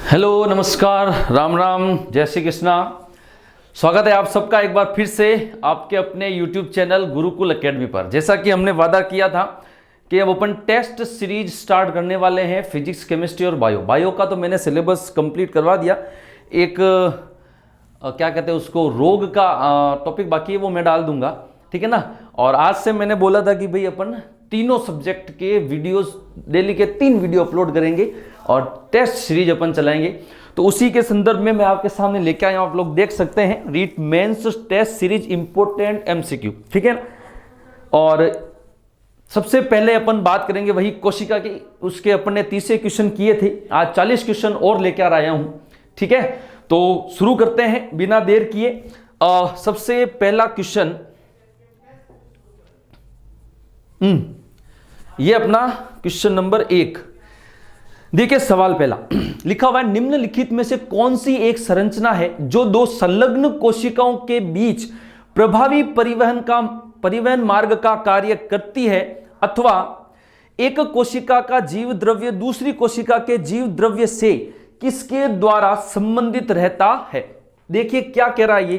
Hello, नमस्कार, राम राम, जय श्री कृष्णा। स्वागत है आप सबका एक बार फिर से आपके अपने YouTube चैनल गुरुकुल एकेडमी पर। जैसा कि हमने वादा किया था कि अब अपन टेस्ट सीरीज स्टार्ट करने वाले हैं फिजिक्स, केमिस्ट्री और बायो का तो मैंने सिलेबस कंप्लीट करवा दिया। एक क्या कहते हैं उसको, रोग का टॉपिक बाकी है, वो मैं डाल दूंगा, ठीक है ना। और आज से मैंने बोला था कि भाई अपन तीनों सब्जेक्ट के वीडियोस, डेली के 3 वीडियो अपलोड करेंगे और टेस्ट सीरीज अपन चलाएंगे। तो उसी के संदर्भ में मैं आपके सामने लेके आया हूं। आप लोग देख सकते हैं, REET mains test series important MCQ, ठीक है। और सबसे पहले अपन बात करेंगे वही कोशिका की। उसके अपन ने 30 क्वेश्चन किए थे, आज 40 क्वेश्चन और लेकर आया हूं, ठीक है। तो शुरू करते हैं बिना देर किए। सबसे पहला क्वेश्चन ये अपना क्वेश्चन नंबर 1। देखिए सवाल पहला लिखा हुआ है, निम्नलिखित में से कौन सी एक संरचना है जो 2 संलग्न कोशिकाओं के बीच प्रभावी परिवहन मार्ग का कार्य करती है, अथवा एक कोशिका का जीव द्रव्य दूसरी कोशिका के जीव द्रव्य से किसके द्वारा संबंधित रहता है। देखिए क्या कह रहा है ये,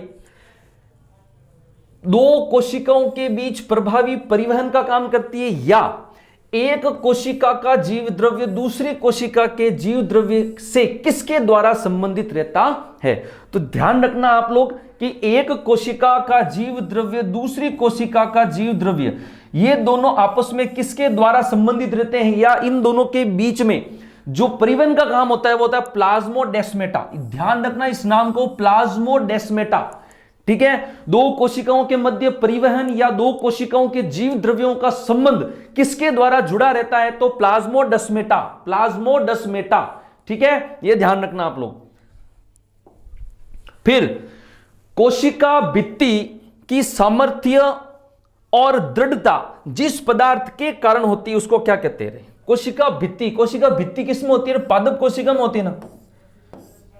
2 कोशिकाओं के बीच प्रभावी परिवहन का काम करती है, या एक कोशिका का जीव द्रव्य दूसरी कोशिका के जीव द्रव्य से किसके द्वारा संबंधित रहता है। तो ध्यान रखना आप लोग कि एक कोशिका का जीव द्रव्य दूसरी कोशिका का जीव द्रव्य, ये दोनों आपस में किसके द्वारा संबंधित रहते हैं, या इन दोनों के बीच में जो परिवहन का काम होता है वो होता है प्लाज्मोडेस्मेटा। ध्यान रखना इस नाम को, प्लाज्मोडेस्मेटा, ठीक है। 2 कोशिकाओं के मध्य परिवहन या 2 कोशिकाओं के जीव द्रव्यों का संबंध किसके द्वारा जुड़ा रहता है, तो प्लाज्मोडेस्मेटा, ठीक है। यह ध्यान रखना आप लोग। फिर कोशिका भित्ति की सामर्थ्य और दृढ़ता जिस पदार्थ के कारण होती है उसको क्या कहते हैं। कोशिका भित्ति किसमें होती है, पादप कोशिका में होती है ना,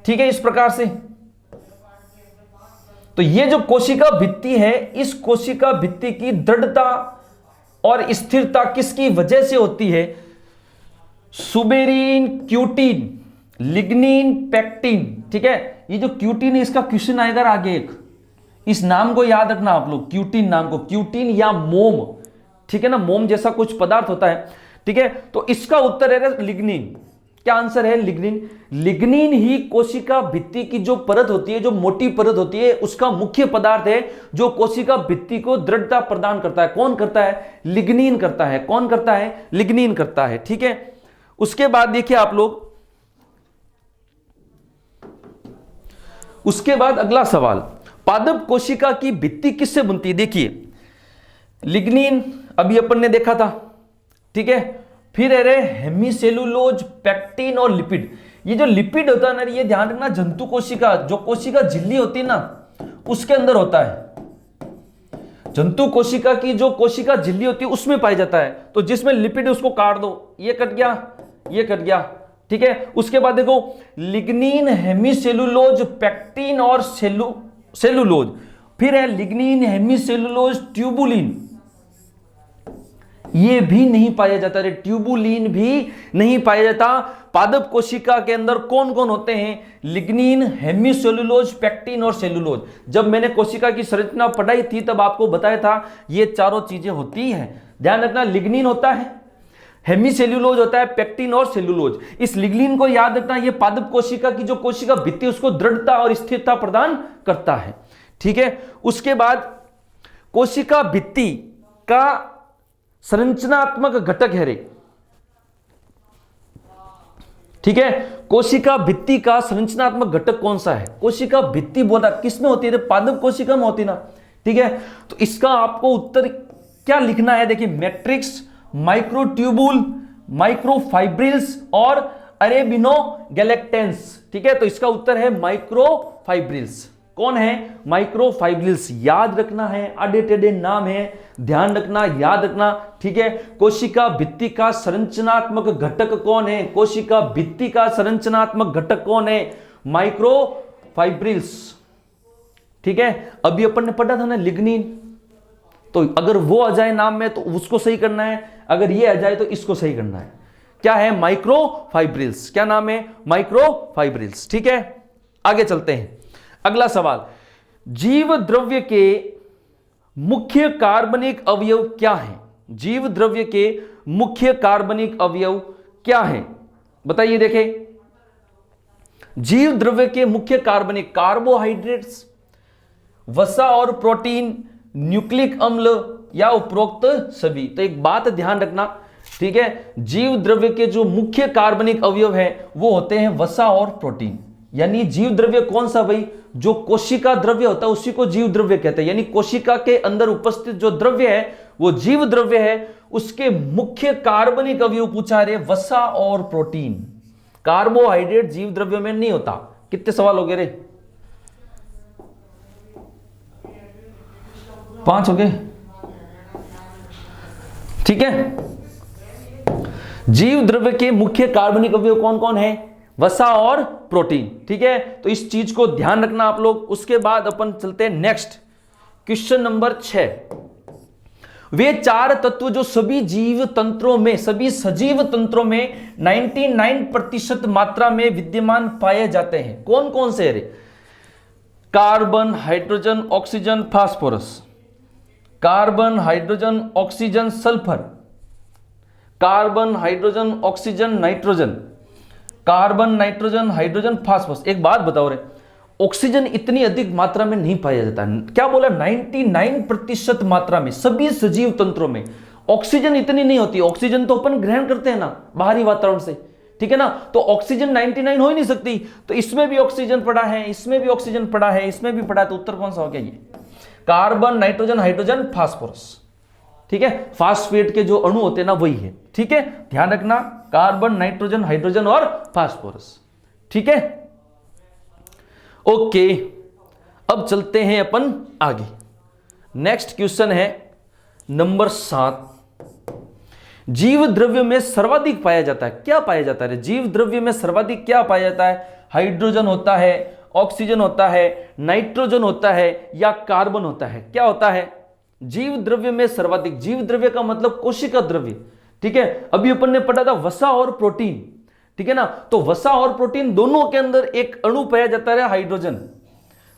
ठीक है, इस प्रकार से। तो ये जो कोशिका भित्ति है, इस कोशिका भित्ति की दृढ़ता और स्थिरता किसकी वजह से होती है, सुबेरिन, क्यूटिन, लिग्निन, पेक्टिन, ठीक है। ये जो क्यूटिन है इसका क्वेश्चन आएगा आगे, एक इस नाम को याद रखना आप लोग, क्यूटिन नाम को, क्यूटिन या मोम, ठीक है ना, मोम जैसा कुछ पदार्थ होता है, ठीक है। तो इसका उत्तर है लिग्निन। क्या आंसर है, लिग्निन। लिग्निन ही कोशिका भित्ति की जो परत होती है, जो मोटी परत होती है, उसका मुख्य पदार्थ है जो कोशिका भित्ति को दृढ़ता प्रदान करता है। कौन करता है, लिग्निन करता है। कौन करता है, लिग्निन करता है, ठीक है। उसके बाद देखिए आप लोग, उसके बाद अगला सवाल, पादप कोशिका की भित्ति किससे बनती है। देखिए लिग्निन अभी अपन ने देखा था, ठीक है। फिर है हेमीसेलुलोज, पेक्टिन और लिपिड। ये जो लिपिड होता है ना, ये ध्यान रखना, जंतु कोशिका, जो कोशिका झिल्ली होती है ना, उसके अंदर होता है। जंतु कोशिका की जो कोशिका झिल्ली होती है उसमें पाया जाता है। तो जिसमें लिपिड है उसको काट दो, ये कट गया, ये कट गया, ठीक है। उसके बाद देखो लिग्निन, हेमीसेलुलोज, पेक्टिन और सेलुलोज। फिर है लिग्निन, हेमीसेलुलोज, ट्यूबुलिन, ये भी नहीं पाया जाता है, ट्यूबुलिन भी नहीं पाया जाता। पादप कोशिका के अंदर कौन कौन होते हैं, लिग्निन, हेमीसेलुलोज, पेक्टिन और सेलुलोज। जब मैंने कोशिका की संरचना पढ़ाई थी तब आपको बताया था ये चारों चीजें होती हैं। ध्यान रखना, लिग्निन होता है, हेमीसेलुलोज होता है, पेक्टिन और सेलुलोज। इस लिग्निन को याद रखना, ये पादप कोशिका की जो कोशिका भित्ति उसको दृढ़ता और स्थिरता प्रदान करता है, ठीक है। उसके बाद कोशिका भित्ति का संरचनात्मक घटक है रे, ठीक है। कोशिका भित्ति का संरचनात्मक घटक कौन सा है, कोशिका भित्ति बोला किसमें होती है, पादप कोशिका में होती है ना, ठीक है। तो इसका आपको उत्तर क्या लिखना है, देखिए मैट्रिक्स, माइक्रोट्यूबुल, माइक्रोफाइब्रिल्स और अरेबिनोगैलेक्टेंस, ठीक है। तो इसका उत्तर है माइक्रोफाइब्रिल्स। कौन है, माइक्रोफाइब्रिल्स। याद रखना है, आडे टेढ़े नाम है, ध्यान रखना, याद रखना, ठीक है। कोशिका भित्ति का संरचनात्मक घटक कौन है, कोशिका भित्ति का संरचनात्मक घटक कौन है, माइक्रोफाइब्रिल्स, ठीक है। अभी अपन ने पढ़ा था ना लिग्निन, तो अगर वो आ जाए नाम में तो उसको सही करना है, अगर ये आ जाए तो इसको सही करना है, क्या है? माइक्रोफाइब्रिल्स। क्या नाम है? माइक्रोफाइब्रिल्स। ठीक है, आगे चलते हैं। अगला सवाल, जीव द्रव्य के मुख्य कार्बनिक अवयव क्या है? जीव द्रव्य के मुख्य कार्बनिक अवयव क्या है? बताइए, देखें। जीव द्रव्य के मुख्य कार्बनिक, कार्बोहाइड्रेट्स, वसा और प्रोटीन, न्यूक्लिक अम्ल या उपरोक्त सभी। तो एक बात ध्यान रखना, ठीक है, जीव द्रव्य के जो मुख्य कार्बनिक अवयव है वो होते हैं वसा और प्रोटीन। यानी जीव द्रव्य कौन सा भाई? जो कोशिका द्रव्य होता है उसी को जीव द्रव्य कहते हैं। यानी कोशिका के अंदर उपस्थित जो द्रव्य है वो जीव द्रव्य है। उसके मुख्य कार्बनिक अवयव पूछा रे, वसा और प्रोटीन। कार्बोहाइड्रेट जीव द्रव्य में नहीं होता। कितने सवाल हो गए रे? 5 हो गए। ठीक है, जीव द्रव्य के मुख्य कार्बनिक अवयव कौन कौन है? वसा और प्रोटीन। ठीक है, तो इस चीज को ध्यान रखना आप लोग। उसके बाद अपन चलते हैं नेक्स्ट, क्वेश्चन नंबर 6। वे 4 तत्व जो सभी जीव तंत्रों में, सभी सजीव तंत्रों में 99% मात्रा में विद्यमान पाए जाते हैं, कौन कौन से? रे, carbon, hydrogen, oxygen, phosphorus. Carbon, hydrogen, oxygen, sulphur. Carbon, hydrogen, oxygen, nitrogen. Carbon, nitrogen, hydrogen, phosphorus. एक बात बताओ रे, ऑक्सीजन इतनी अधिक मात्रा में नहीं पाया जाता है। क्या बोला? 99% मात्रा में सभी सजीव तंत्रों में ऑक्सीजन इतनी नहीं होती। ऑक्सीजन तो अपन ग्रहण करते हैं ना बाहरी वातावरण से, ठीक है ना, तो ऑक्सीजन 99 हो ही नहीं सकती। तो इसमें भी ऑक्सीजन पड़ा है, इसमें भी ऑक्सीजन पड़ा है, इसमें भी पड़ा है, तो उत्तर कौन सा हो गया? ये कार्बन, नाइट्रोजन, हाइड्रोजन, फास्फोरस। ठीक है, फास्फेट के जो अणु होते हैं ना वही है। ठीक है, ध्यान रखना, कार्बन, नाइट्रोजन, हाइड्रोजन और फास्फोरस। ठीक है, ओके। अब चलते हैं अपन आगे। नेक्स्ट क्वेश्चन है नंबर 7। जीव द्रव्य में सर्वाधिक पाया जाता है, क्या पाया जाता है? जीव द्रव्य में सर्वाधिक क्या पाया जाता है? हाइड्रोजन होता है, ऑक्सीजन होता है, नाइट्रोजन होता है या कार्बन होता है? क्या होता है? जीव द्रव्य में सर्वाधिक। जीव द्रव्य का मतलब कोशिका द्रव्य। ठीक है, अभी अपन ने पढ़ा था वसा और प्रोटीन, ठीक है ना, तो वसा और प्रोटीन दोनों के अंदर एक अणु पाया जाता है, हाइड्रोजन।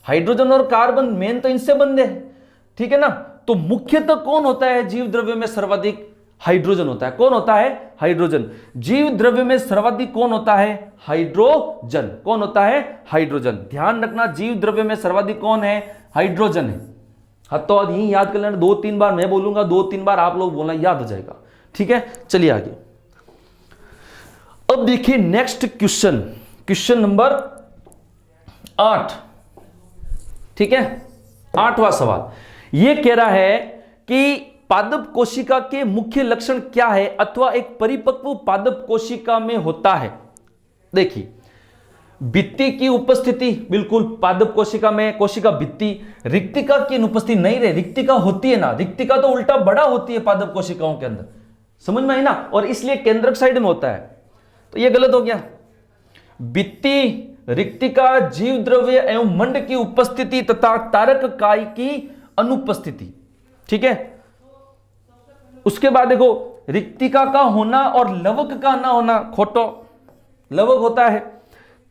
हाइड्रोजन और कार्बन मेन तो इनसे बंधे हैं, ठीक है ना। तो मुख्यतः कौन होता है जीव द्रव्य में सर्वाधिक? हाइड्रोजन होता है। कौन होता है? हाइड्रोजन। जीव द्रव्य में सर्वाधिक कौन होता है? हाइड्रोजन। कौन होता है? हाइड्रोजन। ध्यान रखना, जीव द्रव्य में सर्वाधिक कौन है? हाइड्रोजन है। तो आज यही याद कर लेना, 2-3 बार मैं बोलूंगा, 2-3 बार आप लोग बोलना, याद हो जाएगा। ठीक है, चलिए आगे। अब देखिए नेक्स्ट क्वेश्चन, क्वेश्चन नंबर 8। ठीक है, 8वां सवाल यह कह रहा है कि पादप कोशिका के मुख्य लक्षण क्या है अथवा एक परिपक्व पादप कोशिका में होता है। देखिए, भित्ति की उपस्थिति, बिल्कुल पादप कोशिका में कोशिका भित्ति। रिक्तिका की अनुपस्थिति नहीं रहे, रिक्तिका होती है ना, रिक्तिका तो उल्टा बड़ा होती है पादप कोशिकाओं के अंदर, समझ में आई ना, और इसलिए केंद्रक साइड में होता है, तो यह गलत हो गया। भित्ति, रिक्तिका, जीव द्रव्य एवं मंड की उपस्थिति तथा तारक काय की अनुपस्थिति। ठीक है, उसके बाद देखो, रिक्तिका का होना और लवक का ना होना, खोटो, लवक होता है।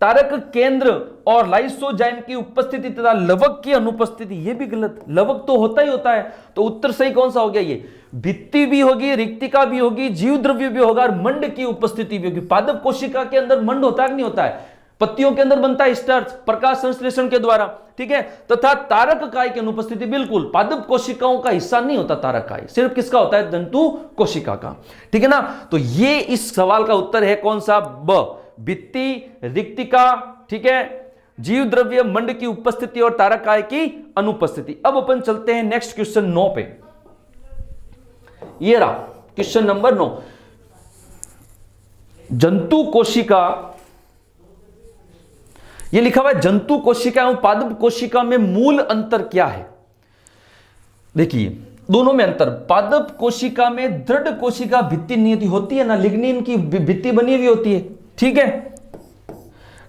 तारक केंद्र और लाइसोजाइम की उपस्थिति तथा लवक की अनुपस्थिति, यह भी गलत, लवक तो होता ही होता है। तो उत्तर सही कौन सा हो गया? ये भित्ति भी होगी, रिक्तिका भी होगी, जीव द्रव्य भी होगा और मंड की उपस्थिति भी होगी। पादप कोशिका के अंदर मंड होता है कि नहीं होता है? पत्तियों के अंदर बनता है स्टार्च प्रकाश संश्लेषण के द्वारा, ठीक है, तथा तारक काय की अनुपस्थिति, बिल्कुल पादप कोशिकाओं का हिस्सा नहीं होता तारक काय, सिर्फ किसका होता है? जंतु कोशिका का। ठीक है ना, तो ये इस सवाल का उत्तर है कौन सा? ब, भित्ति, रिक्तिका, ठीक है, जीव द्रव्य, मंड की उपस्थिति और तारक काय की अनुपस्थिति। अब अपन चलते हैं नेक्स्ट क्वेश्चन 9 पे। ये रहा क्वेश्चन नंबर 9। जंतु कोशिका, ये लिखा हुआ है जंतु कोशिका एवं पादप कोशिका में मूल अंतर क्या है? देखिए दोनों में अंतर। पादप कोशिका में दृढ़ कोशिका भित्ति नहीं होती है ना, लिग्निन की भित्ति बनी हुई होती है, ठीक है।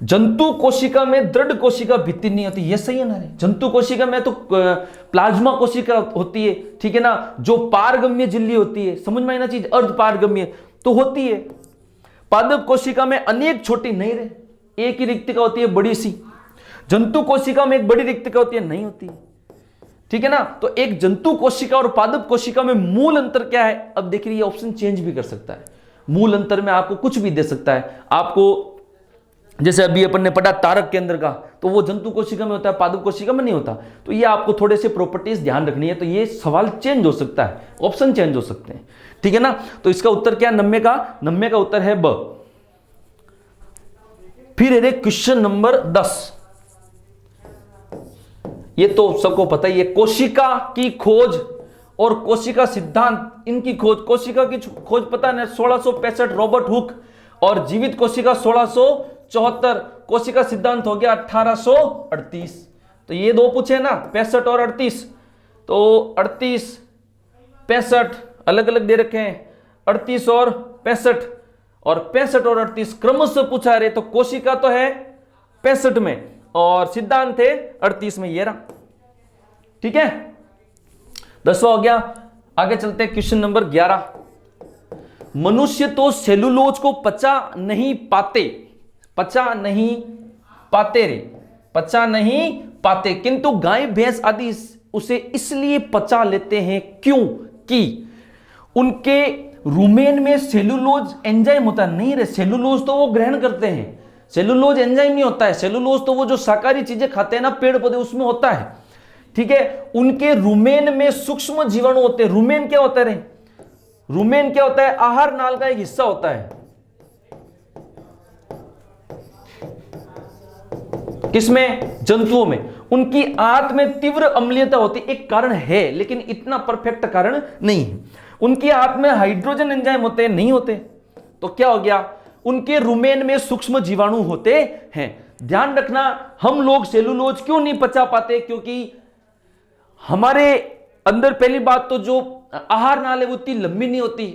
जंतु कोशिका में दृढ़ कोशिका भित्ति नहीं होती, ये सही है ना रे? जंतु कोशिका में तो प्लाज्मा कोशिका होती है, ठीक है ना, जो पारगम्य झिल्ली होती है, समझ में आई ना चीज, अर्ध पारगम्य तो होती है। पादप कोशिका में अनेक छोटी नहीं रहे, एक ही रिक्तिका होती है बड़ी सी। जंतु कोशिका में एक बड़ी रिक्तिका होती है, नहीं होती। ठीक है ना। तो एक जंतु कोशिका और पादप कोशिका में मूल अंतर क्या है? अब देखिए ये ऑप्शन चेंज भी कर सकता है, मूल अंतर में आपको कुछ भी दे सकता है। आपको जैसे अभी अपन ने पढ़ा तारक केंद्र का, तो वो जंतु कोशिका में होता है, पादप कोशिका में नहीं होता। तो ये आपको थोड़े से प्रॉपर्टीज ध्यान रखनी है। तो ये सवाल चेंज हो सकता है, ऑप्शन चेंज हो सकते हैं। ठीक है ना। तो इसका उत्तर क्या है? 90 का? 90 का उत्तर है ब। फिर है क्वेश्चन नंबर 10। ये तो सबको पता ही है, कोशिका की खोज और कोशिका सिद्धांत, इनकी खोज, कोशिका की खोज पता नहीं 1665 रॉबर्ट हुक, और जीवित कोशिका 1674, कोशिका सिद्धांत हो गया 1838। तो ये दो पूछे ना, 65 और 38। तो 38 65 अलग अलग दे रखे हैं, 38 और 65, और 65 और 38 क्रमशः पूछा रहे। तो कोशिका तो है 65 में और सिद्धांत थे 38 में, ये रहा। ठीक है, 10वां हो गया। आगे चलते हैं क्वेश्चन नंबर 11। मनुष्य तो सेलुलोज को पचा नहीं पाते, पचा नहीं पाते रे, पचा नहीं पाते, किंतु गाय भैंस आदि उसे इसलिए पचा लेते हैं क्योंकि उनके रुमेन में सेलुलोज एंजाइम होता है। नहीं रे, सेलुलोज तो वो ग्रहण करते हैं, सेलुलोज एंजाइम नहीं होता है। सेलुलोज तो वो जो शाकाहारी चीजें खाते हैं ना, पेड़ पौधे, उसमें होता है। ठीक है, उनके रुमेन में सूक्ष्म जीवाणु होते हैं। रुमेन क्या होता है रे? रुमेन क्या होता है? आहार नाल का एक हिस्सा होता है। किसमें? जंतुओं में। उनकी आंत में तीव्र अम्लीयता होती है, एक कारण है, लेकिन इतना परफेक्ट कारण नहीं है। उनकी आंत में हाइड्रोजन एंजाइम होते हैं, नहीं होते। तो क्या हो गया? उनके रुमेन में सूक्ष्म जीवाणु होते हैं। ध्यान रखना, हम लोग सेलुलोज क्यों नहीं पचा पाते? क्योंकि हमारे अंदर पहली बात तो जो आहार नाल है वो इतनी लंबी नहीं होती।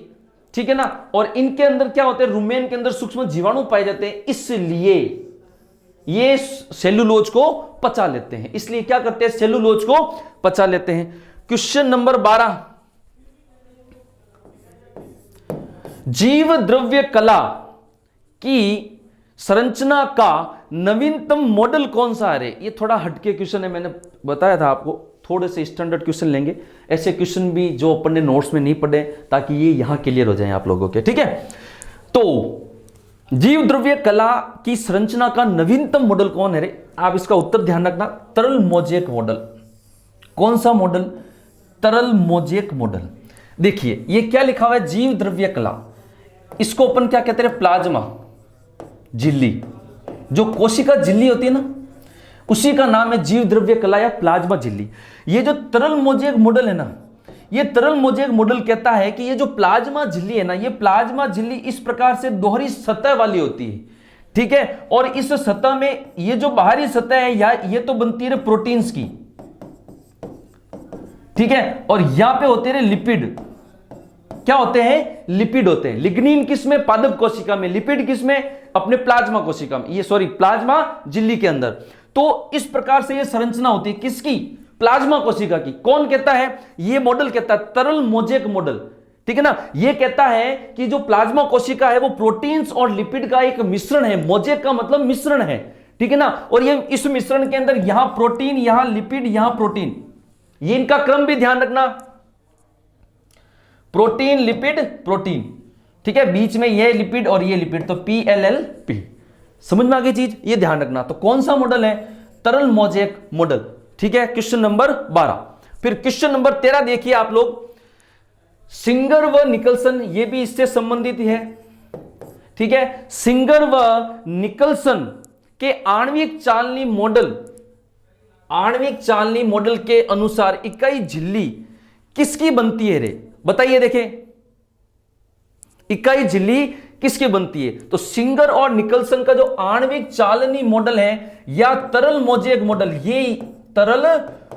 ठीक है ना। और इनके अंदर क्या होते हैं? रुमेन के अंदर सूक्ष्म जीवाणु पाए जाते हैं, इसलिए ये सेलुलोज को पचा लेते हैं। इसलिए क्या करते हैं? सेलुलोज को पचा लेते हैं। Question number 12। जीव द्रव्य कला की संरचना का नवीनतम मॉडल कौन सा है? ये थोड़ा हटके क्वेश्चन है, मैंने बताया था आपको, थोड़े से स्टैंडर्ड क्वेश्चन लेंगे। ऐसे क्वेश्चन भी जो अपन ने नोट्स में नहीं पढ़े, ताकि ये यहां क्लियर हो जाए आप लोगों के। ठीक है, तो जीव द्रव्य कला की संरचना का नवीनतम मॉडल कौन है रे? आप इसका उत्तर ध्यान रखना, तरल मोज़ेक मॉडल। कौन सा मॉडल? तरल मोज़ेक मॉडल। देखिए ये क्या लिखा हुआ है? जीव द्रव्य कला, इसको अपन क्या कहते हैं? प्लाज्मा झिल्ली। जो कोशिका झिल्ली होती है ना, उसी का नाम है जीव द्रव्य कला या प्लाज्मा झिल्ली। ये जो तरल मोज़ेक मॉडल है ना, ये तरल मोज़ेक मॉडल कहता है कि ये जो प्लाज्मा झिल्ली है ना, ये प्लाज्मा झिल्ली इस प्रकार से दोहरी सतह वाली होती है। ठीक है, और इस सतह में ये जो बाहरी सतह है, या ये तो बनती है प्रोटीन्स की। ठीक है, और यहां पे होते हैं लिपिड। क्या होते हैं? लिपिड होते हैं। लिग्निन किसमें? पादप कोशिका में। लिपिड किसमें? अपने प्लाज्मा कोशिका में, ये सॉरी प्लाज्मा झिल्ली के अंदर। तो इस प्रकार से ये संरचना होती है, किसकी? प्लाज्मा कोशिका की। कौन कहता है? ये मॉडल कहता है, तरल मोज़ेक मॉडल। ठीक है ना। ये कहता है कि जो प्लाज्मा कोशिका है वो प्रोटीन्स और लिपिड का एक मिश्रण है। मोज़ेक का मतलब मिश्रण है। ठीक है ना। और ये इस मिश्रण के अंदर यहां प्रोटीन, यहां लिपिड, यहां प्रोटीन, ये इनका क्रम भी ध्यान रखना, प्रोटीन लिपिड प्रोटीन। ठीक है, बीच में ये लिपिड और ये लिपिड, तो PLLP। समझ में आ गई चीज? ये ध्यान रखना। तो कौन सा मॉडल है? तरल मोज़ेक मॉडल। ठीक है, क्वेश्चन नंबर 12। फिर क्वेश्चन नंबर 13 देखिए आप लोग, सिंगर व निकलसन, ये भी इससे संबंधित है। ठीक है, सिंगर व निकलसन के आणविक चालनी मॉडल, आणविक चालनी मॉडल के अनुसार इकाई झिल्ली किसकी बनती है रे? बताइए, देखें इकाई झिल्ली किसकी बनती है? तो सिंगर और निकलसन का जो आणविक चालनी मॉडल है या तरल मोज़ेक मॉडल, ये तरल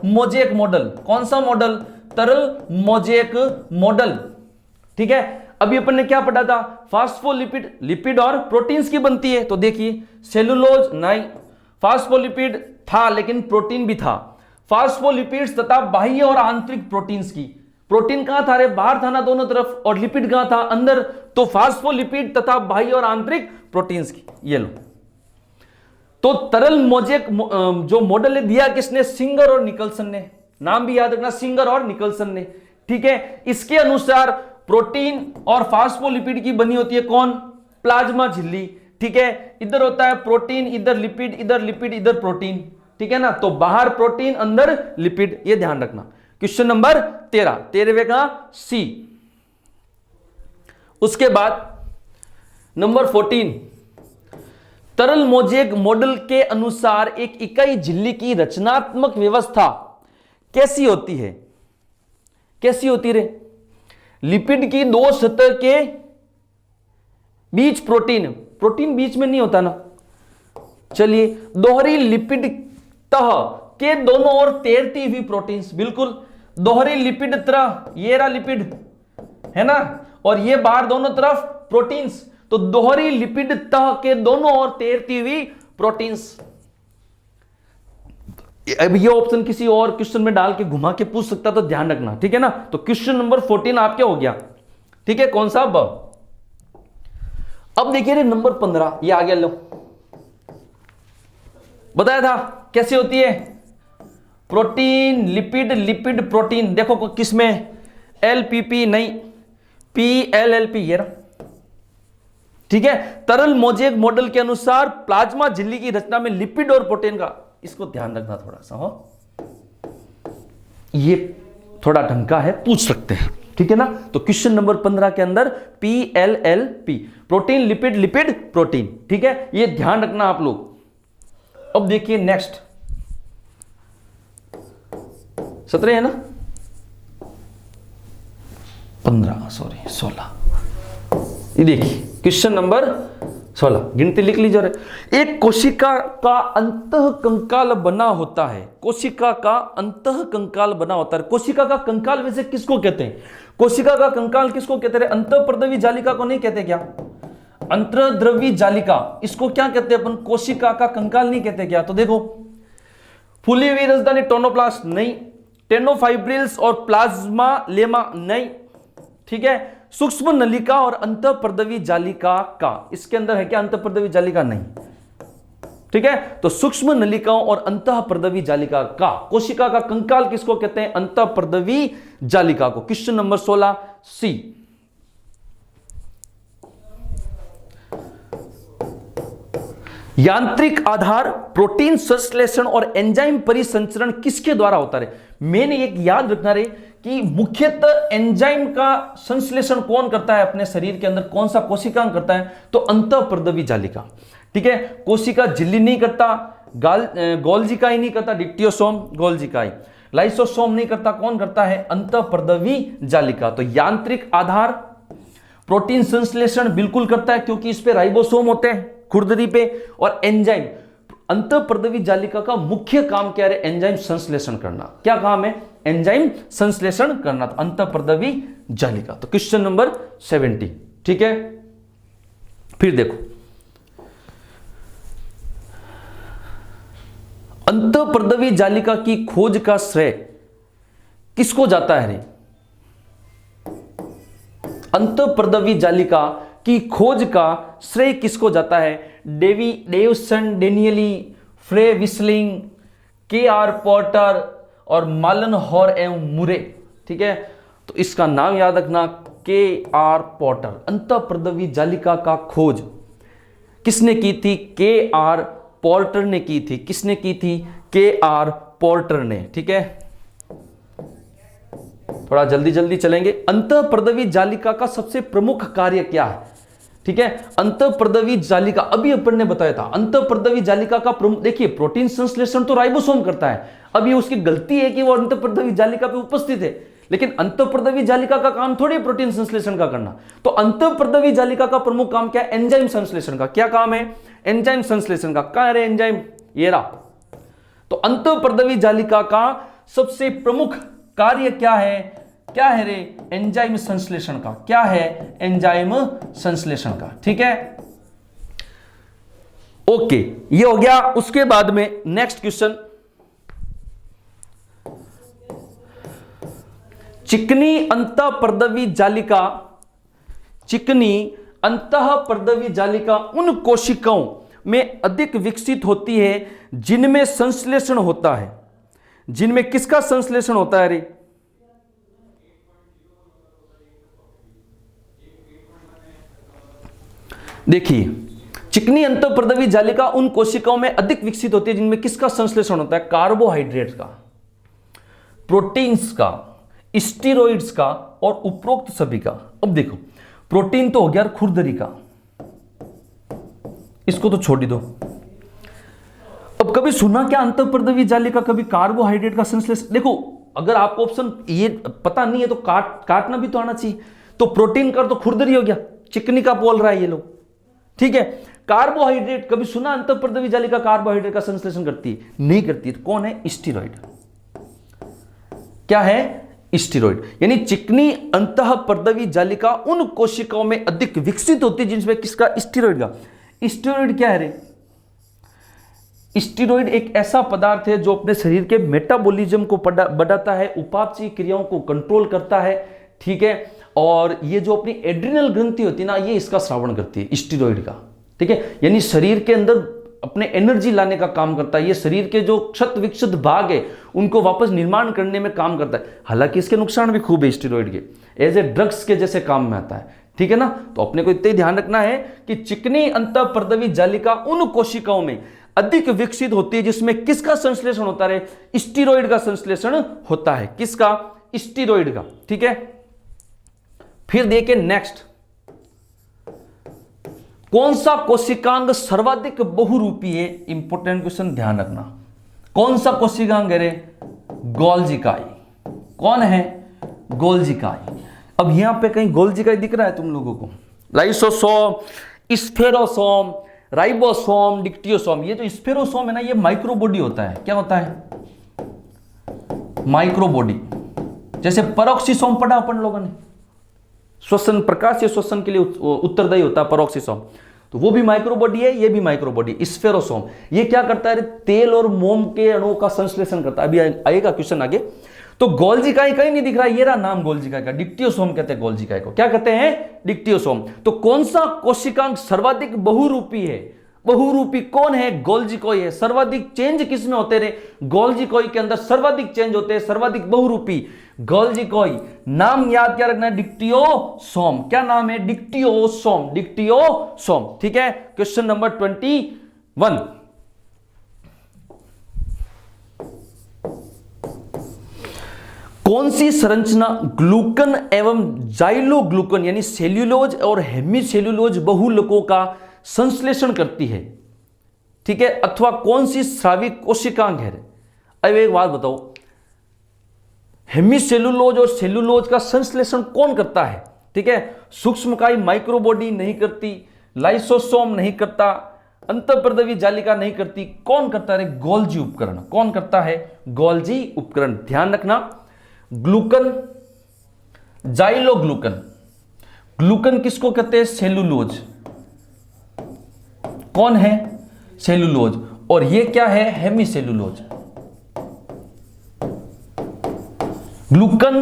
मोज़ेक मॉडल। कौन सा मॉडल? तरल मोज़ेक मॉडल। ठीक है, अभी अपन ने क्या पढ़ा था? फास्फोलिपिड, लिपिड और प्रोटीन्स की बनती है। तो देखिए सेलुलोज नहीं, फास्फोलिपिड था लेकिन प्रोटीन भी था। फास्फोलिपिड्स तथा बाह्य और आंतरिक प्रोटीन्स की। प्रोटीन कहां था रे? बाहर था ना दोनों तरफ, और लिपिड कहां था? अंदर। तो फास्फोलिपिड तथा बाह्य और आंतरिक प्रोटीन्स की, ये लो। तो तरल मोजेक जो मॉडल है दिया किसने? सिंगर और निकलसन ने। नाम भी याद रखना, सिंगर और निकलसन ने, ठीक है। इसके अनुसार प्रोटीन और फास्फोलिपिड की बनी होती है कौन? प्लाज्मा झिल्ली, ठीक है। इधर होता है प्रोटीन, इधर लिपिड, इधर प्रोटीन, ठीक है ना। तो बाहर प्रोटीन, अंदर लिपिड, ये ध्यान रखना। क्वेश्चन नंबर 13वें का सी। उसके बाद नंबर 14, तरल मोजेक मॉडल के अनुसार एक इकाई झिल्ली की रचनात्मक व्यवस्था कैसी होती है? कैसी होती रे? लिपिड की दो सतह के बीच प्रोटीन बीच में नहीं होता ना। चलिए, दोहरी लिपिड तह के दोनों ओर तैरती हुई प्रोटीन्स, बिल्कुल दोहरी लिपिड तरह, ये रहा लिपिड है ना, और ये बाहर दोनों तरफ प्रोटीन्स। तो दोहरी लिपिड तह के दोनों ओर तैरती हुई प्रोटीन्स। अब ये ऑप्शन किसी और क्वेश्चन में डाल के घुमा के पूछ सकता, तो ध्यान रखना, ठीक है ना। तो क्वेश्चन नंबर 14 आपके हो गया, ठीक है। कौन सा? अब देखिए नंबर 15, ये आ गया, लो बताया था कैसे होती है प्रोटीन लिपिड, लिपिड प्रोटीन। देखो किसमें? एलपीपी नहीं, पीएलएलपी, ये रहा, ठीक है। तरल मोजेक मॉडल के अनुसार प्लाज्मा झिल्ली की रचना में लिपिड और प्रोटीन का, इसको ध्यान रखना थोड़ा सा, हो ये थोड़ा ढंग का है, पूछ सकते हैं, ठीक है ना। तो क्वेश्चन नंबर 15 के अंदर पीएलएलपी, प्रोटीन लिपिड लिपिड प्रोटीन, ठीक है, ये ध्यान रखना आप लोग। अब देखिए नेक्स्ट 17 है ना, 15 सॉरी 16, ये देखिए क्वेश्चन नंबर 16, गिनती लिख लीजिए। एक कोशिका का अंतः कंकाल बना होता है, कोशिका का अंतः कंकाल बना होता है। कोशिका का कंकाल वैसे किसको कहते हैं? कोशिका का कंकाल किसको कहते हैं? अंतःप्रद्रवी जालिका को नहीं कहते क्या? अंतर्द्रवी जालिका, इसको क्या कहते हैं अपन? कोशिका का कंकाल नहीं कहते क्या? तो देखो, फूली हुई राजधानी टोनोप्लास्ट नहीं, टेनोफाइब्रिल्स और प्लाज्मा लेमा नहीं, ठीक है। सूक्ष्म नलिका और अंतःप्रद्रवी जालिका का, इसके अंदर है क्या अंतःप्रद्रवी जालिका? नहीं, ठीक है। तो सूक्ष्म नलिकाओं और अंतःप्रद्रवी जालिका का, कोशिका का कंकाल किसको कहते हैं? अंतःप्रद्रवी जालिका को। क्वेश्चन नंबर 16 सी। यांत्रिक आधार प्रोटीन संश्लेषण और एंजाइम परिसंचरण किसके द्वारा होता है? मैंने एक याद रखना रे कि मुख्यतः एंजाइम का संश्लेषण कौन करता है अपने शरीर के अंदर? कौन सा कोशिकांग करता है? तो अंतःप्रद्रवी जालिका, ठीक है। कोशिका झिल्ली नहीं करता, गोल्जिकाई नहीं करता, डिप्टियोसोम गोल्जिकाई, लाइसोसोम नहीं करता, कौन करता है? अंतःप्रद्रवी जालिका। तो यांत्रिक आधार प्रोटीन संश्लेषण बिल्कुल करता है, क्योंकि इस पे राइबोसोम होते हैं खुरदरी पे, और एंजाइम, अंतःप्रद्रवी जालिका का मुख्य काम क्या है? एंजाइम संश्लेषण करना। क्या काम है? एंजाइम संश्लेषण करना, तो अंतःप्रद्रवी जालिका। तो क्वेश्चन नंबर 70, ठीक है। फिर देखो, अंतःप्रद्रवी जालिका की खोज का श्रेय किसको जाता है रे? अंतःप्रद्रवी जालिका की खोज का श्रेय किसको जाता है? डेविसन, डेनियली, फ्रे विस्लिंग, के.आर. पोर्टर और मालन-हॉर एवं मुरे, ठीक है। तो इसका नाम याद रखना, के.आर. पोर्टर। अंतःप्रद्रवी जालिका का खोज किसने की थी? के.आर. पोर्टर ने की थी। किसने की थी? के.आर. पोर्टर ने, ठीक है। थोड़ा जल्दी जल्दी चलेंगे। अंतःप्रद्रवी जालिका का सबसे प्रमुख कार्य क्या है? ठीक है, अंतःप्रद्रवी जालिका, अभी अपन ने बताया था अंतःप्रद्रवी जालिका का प्रमुख, देखिए प्रोटीन संश्लेषण तो राइबोसोम करता है। अब ये उसकी गलती है कि वो अंतःप्रद्रवी जालिका पे उपस्थित है, लेकिन अंतःप्रद्रवी जालिका का काम थोड़ी प्रोटीन संश्लेषण का करना। तो अंतःप्रद्रवी जालिका का प्रमुख काम क्या है? एंजाइम संश्लेषण का। क्या काम है? एंजाइम संश्लेषण का। क्या है एंजाइम? ये रहा। तो अंतःप्रद्रवी जालिका का सबसे प्रमुख कार्य क्या है? क्या है रे? एंजाइम संश्लेषण का। क्या है? एंजाइम संश्लेषण का। ठीक है, ओके, ये हो गया। उसके बाद में नेक्स्ट क्वेश्चन चिकनी अंतःपर्दवी जालिका, चिकनी अंतःपर्दवी जालिका उन कोशिकाओं में अधिक विकसित होती है जिनमें संश्लेषण होता है। जिनमें किसका संश्लेषण होता है रे? देखिए, चिकनी अंतःपर्दवी जालिका उन कोशिकाओं में अधिक विकसित होती है जिनमें किसका संश्लेषण होता है? कार्बोहाइड्रेट का, प्रोटीन्स का, स्टीरॉइड्स का और उपरोक्त सभी का। अब देखो, प्रोटीन तो हो गया खुरदरी का, इसको तो छोड़ ही दो। अब कभी सुना क्या अंतःपर्दवी जालिका कभी कार्बोहाइड्रेट का संश्लेषण? देखो, अगर आपको ऑप्शन ये पता नहीं है तो काटना भी तो आना चाहिए। तो प्रोटीन का तो खुरदरी हो गया, चिकनी का बोल रहा है ये लोग, ठीक है। कार्बोहाइड्रेट कभी सुना अंतःपर्दवी जालिका कार्बोहाइड्रेट का संश्लेषण करती है? नहीं करती है। तो कौन है? स्टीरॉइड। क्या है? स्टीरॉइड। यानी चिकनी अंतःपर्दवी जालिका उन कोशिकाओं में अधिक विकसित होती है जिनमें किसका? स्टीरॉइड का। स्टीरॉइड क्या है रे? स्टीरॉइड एक ऐसा पदार्थ है जो अपने शरीर के मेटाबॉलिज्म को बढ़ाता है, उपापचयी क्रियाओं को कंट्रोल करता है, ठीक है। और ये जो अपनी एड्रिनल ग्रंथि होती है ना, ये इसका श्रावण करती है, स्टीरॉइड का, ठीक है। यानी शरीर के अंदर अपने एनर्जी लाने का काम करता है। ये शरीर के जो क्षत विक्षत भाग है उनको वापस निर्माण करने में काम करता है। हालांकि इसके नुकसान भी खूब है स्टीरॉइड के, एज ए ड्रग्स के जैसे काम में आता है, ठीक है ना। तो अपने को इतना ध्यान रखना है कि चिकनी अंतःपर्दवी जालिका उन कोशिकाओं में अधिक विकसित होती है जिसमें किसका संश्लेषण होता है? स्टीरॉइड का संश्लेषण होता है। किसका? स्टीरॉइड का, ठीक है। फिर देखिए नेक्स्ट, कौन सा कोशिकांग सर्वाधिक बहुरूपी है? इंपॉर्टेंट क्वेश्चन, ध्यान रखना। कौन सा कोशिकांग है रे? गोल्जी इकाई। कौन है? गोल्जी इकाई। अब यहां पे कहीं गोल्जी इकाई दिख रहा है तुम लोगों को? Lysosome, spherosome, ribosome, dictyosome. ये जो स्फेरोसोम है ना, ये माइक्रोबॉडी होता है। क्या होता है? माइक्रोबॉडी। जैसे पेरोक्सिसोम पढ़ा अपन लोगों ने, श्वसन, प्रकाशीय श्वसन के लिए उत्तरदायी होता है पेरोक्सिसोम, तो वो भी माइक्रोबॉडी है, ये भी माइक्रोबॉडी। स्फेरोसोम ये क्या करता है? तेल और मोम के अणुओं का संश्लेषण करता है। अभी आएगा क्वेश्चन आगे। तो गोल्जी इकाई कहीं नहीं दिख रहा, ये रहा नाम गोल्जी इकाई का, डिक्टियोसोम कहते हैं गोल्जी इकाई को। क्या कहते हैं? डिक्टियोसोम। तो कौन सा कोशिकांग सर्वाधिक बहुरूपी है? बहुरूपी कौन है? गोल्जी इकाई है। सर्वाधिक चेंज किसमें होते रहे? गोल्जी इकाई के अंदर सर्वाधिक चेंज होते हैं, सर्वाधिक बहुरूपी गोल्जी इकाई। नाम याद क्या रखना है? डिक्टियोसोम। क्या नाम है? डिक्टियोसोम, डिक्टियोसोम, ठीक है। क्वेश्चन नंबर 21, कौन सी संरचना ग्लूकन एवं जाइलोग्लूकन यानी सेल्यूलोज और हेमीसेल्यूलोज बहुलकों का संश्लेषण करती है, ठीक है, अथवा कौन सी स्रावी कोशिकांग है? अब एक बात बताओ, हेमीसेल्यूलोज और सेल्यूलोज का संश्लेषण कौन करता है? ठीक है, सूक्ष्मकायी माइक्रोबॉडी नहीं करती, लाइसोसोम नहीं करता, अंतःपर्दवी जालिका नहीं करती, कौन करता है? गोल्जी उपकरण। कौन करता है? गोल्जी उपकरण। ध्यान रखना, ग्लूकन, जाइलोग्लूकन। ग्लूकन किसको कहते हैं? सेल्यूलोज। कौन है? सेल्यूलोज। और ये क्या है? हेमीसेल्यूलोज। ग्लूकन,